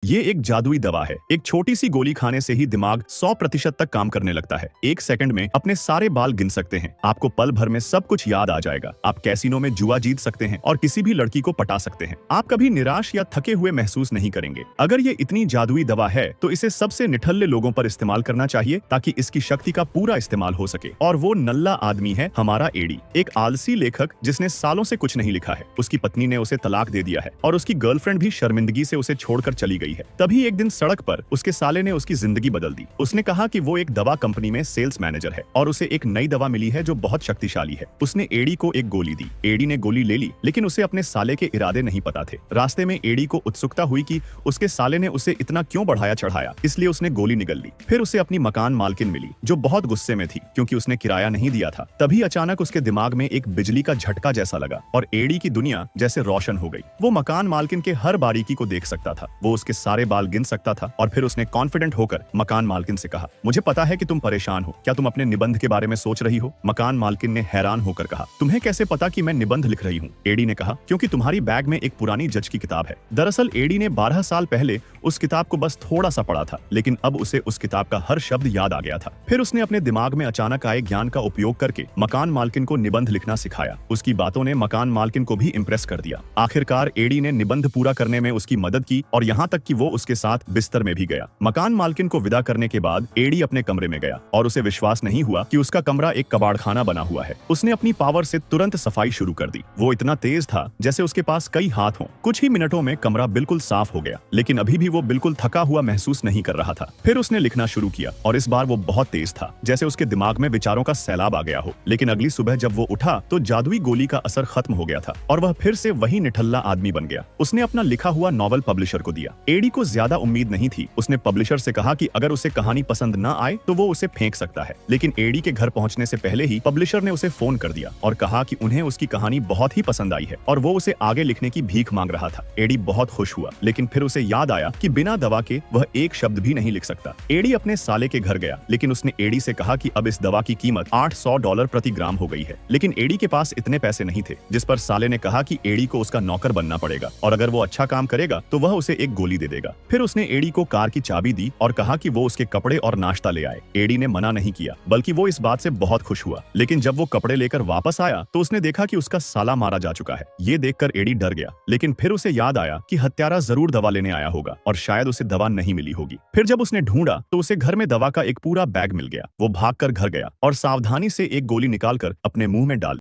ये एक जादुई दवा है। एक छोटी सी गोली खाने से ही दिमाग 100% तक काम करने लगता है। एक सेकंड में अपने सारे बाल गिन सकते हैं। आपको पल भर में सब कुछ याद आ जाएगा। आप कैसीनो में जुआ जीत सकते हैं और किसी भी लड़की को पटा सकते हैं। आप कभी निराश या थके हुए महसूस नहीं करेंगे। अगर ये इतनी जादुई दवा है तो इसे सबसे निठल्ले लोगों पर इस्तेमाल करना चाहिए ताकि इसकी शक्ति का पूरा इस्तेमाल हो सके। और वो नल्ला आदमी है हमारा एडी, एक आलसी लेखक जिसने सालों से कुछ नहीं लिखा है। उसकी पत्नी ने उसे तलाक दे दिया है और उसकी गर्लफ्रेंड भी शर्मिंदगी से उसे छोड़कर चली गई है। तभी एक दिन सड़क पर उसके साले ने उसकी जिंदगी बदल दी। उसने कहा कि वो एक दवा कंपनी में सेल्स मैनेजर है और उसे एक नई दवा मिली है जो बहुत शक्तिशाली है। उसने एडी को एक गोली दी। एडी ने गोली ले ली, लेकिन उसे अपने साले के इरादे नहीं पता थे। रास्ते में एडी को उत्सुकता हुई कि उसके साले ने उसे इतना क्यों बढ़ाया चढ़ाया, इसलिए उसने गोली निगल ली। फिर उसे अपनी मकान मालकिन मिली जो बहुत गुस्से में थी क्योंकि उसने किराया नहीं दिया था। तभी अचानक उसके दिमाग में एक बिजली का झटका जैसा लगा और एडी की दुनिया जैसे रोशन हो गई। वो मकान मालकिन के हर बारीकी को देख सकता था। वो उसके सारे बाल गिन सकता था। और फिर उसने कॉन्फिडेंट होकर मकान मालकिन से कहा, मुझे पता है कि तुम परेशान हो, क्या तुम अपने निबंध के बारे में सोच रही हो? मकान मालकिन ने हैरान होकर कहा, तुम्हें कैसे पता कि मैं निबंध लिख रही हूँ? एडी ने कहा, क्योंकि तुम्हारी बैग में एक पुरानी जज की किताब है। दरअसल एडी ने 12 साल पहले उस किताब को बस थोड़ा सा पढ़ा था, लेकिन अब उसे उस किताब का हर शब्द याद आ गया था। फिर उसने अपने दिमाग में अचानक आए ज्ञान का उपयोग करके मकान मालकिन को निबंध लिखना सिखाया। उसकी बातों ने मकान मालकिन को भी इम्प्रेस कर दिया। आखिरकार एडी ने निबंध पूरा करने में उसकी मदद की और यहाँ तक कि वो उसके साथ बिस्तर में भी गया। मकान मालकिन को विदा करने के बाद एडी अपने कमरे में गया और उसे विश्वास नहीं हुआ कि उसका कमरा एक कबाड़खाना बना हुआ है। उसने अपनी पावर से तुरंत सफाई शुरू कर दी। वो इतना तेज था जैसे उसके पास कई हाथ हों। कुछ ही मिनटों में कमरा बिल्कुल साफ हो गया, लेकिन अभी भी वो बिल्कुल थका हुआ महसूस नहीं कर रहा था। फिर उसने लिखना शुरू किया और इस बार वो बहुत तेज था, जैसे उसके दिमाग में विचारों का सैलाब आ गया हो। लेकिन अगली सुबह जब वो उठा तो जादुई गोली का असर खत्म हो गया था और वह फिर से वही निठल्ला आदमी बन गया। उसने अपना लिखा हुआ नॉवल पब्लिशर को दिया। एडी को ज्यादा उम्मीद नहीं थी। उसने पब्लिशर से कहा कि अगर उसे कहानी पसंद न आए तो वो उसे फेंक सकता है। लेकिन एडी के घर पहुंचने से पहले ही पब्लिशर ने उसे फोन कर दिया और कहा कि उन्हें उसकी कहानी बहुत ही पसंद आई है और वो उसे आगे लिखने की भीख मांग रहा था। एडी बहुत खुश हुआ, लेकिन फिर उसे याद आया कि बिना दवा के वह एक शब्द भी नहीं लिख सकता। एडी अपने साले के घर गया, लेकिन उसने एडी से कहा कि अब इस दवा की कीमत $800 प्रति ग्राम हो गई है। लेकिन एडी के पास इतने पैसे नहीं थे, जिस पर साले ने कहा कि एडी को उसका नौकर बनना पड़ेगा और अगर वो अच्छा काम करेगा तो वह उसे एक गोली दे देगा। फिर उसने एडी को कार की चाबी दी और कहा कि वो उसके कपड़े और नाश्ता ले आए। एडी ने मना नहीं किया, बल्कि वो इस बात से बहुत खुश हुआ। लेकिन जब वो कपड़े लेकर वापस आया तो उसने देखा कि उसका साला मारा जा चुका है। ये देखकर एडी डर गया, लेकिन फिर उसे याद आया कि हत्यारा जरूर दवा लेने आया होगा और शायद उसे दवा नहीं मिली होगी। फिर जब उसने ढूंढा तो उसे घर में दवा का एक पूरा बैग मिल गया। वो भागकर घर गया और सावधानी से एक गोली निकालकर अपने मुंह में डाल